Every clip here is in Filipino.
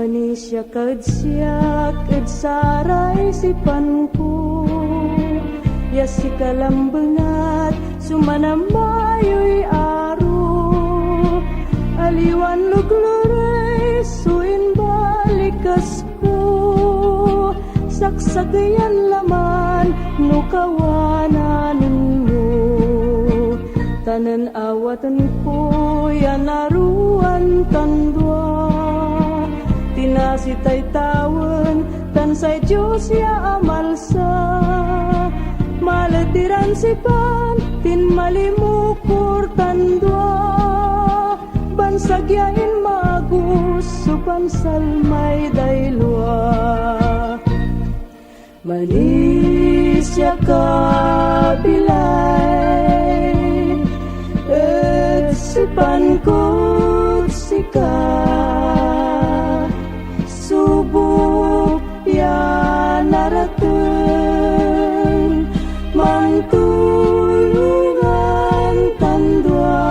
Manisya kadsyak saray sipan ko, ya si kalambengat sumanamayoy aro, aliwan lugluray suin balikas ko, saksagayan laman no kawanan mo, tanan awatan ko yan naruan tandwa, tinasitay tawen tansay Diyos ya amalsa, malatiran sipan tin malimukur tandwa, bansagyain magus supan salmay daylwa, manis ya kabilay et sipan kut sika, subok ya naraten mantulungan tandwa,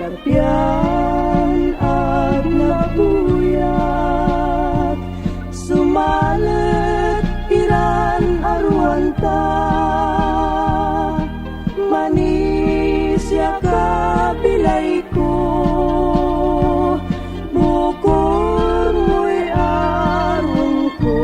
tarpian at nabuyat sumalet iran arwanta, manis ya kabilay ko, bukor mo'y arwang ko.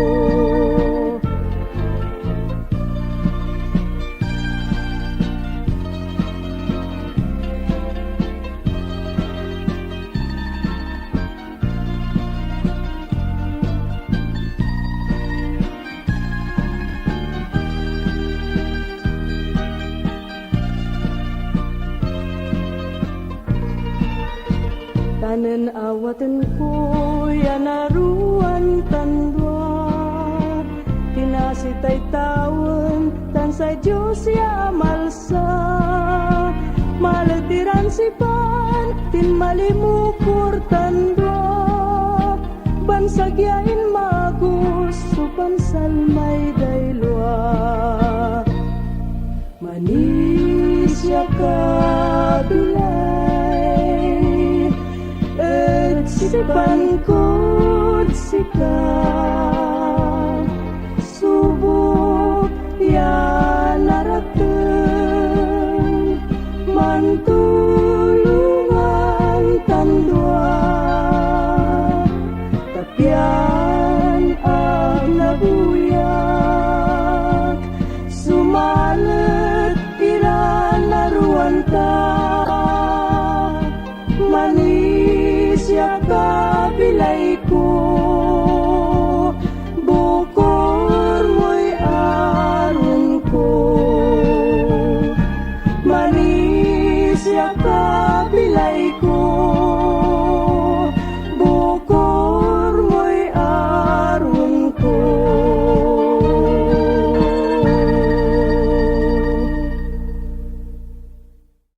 Tanan awatan ko yan naruan tandwa, tinasitay tawen tansay Diyos ya amalsa, malatiran sipan tin malimukur tandwa, bansagyain magus supan salmay daylwa, manis ya kabilay sipan kut sika, subok ya naraten mantulungan tandwa, tapian ang nabuyak sumalet iran naruanta,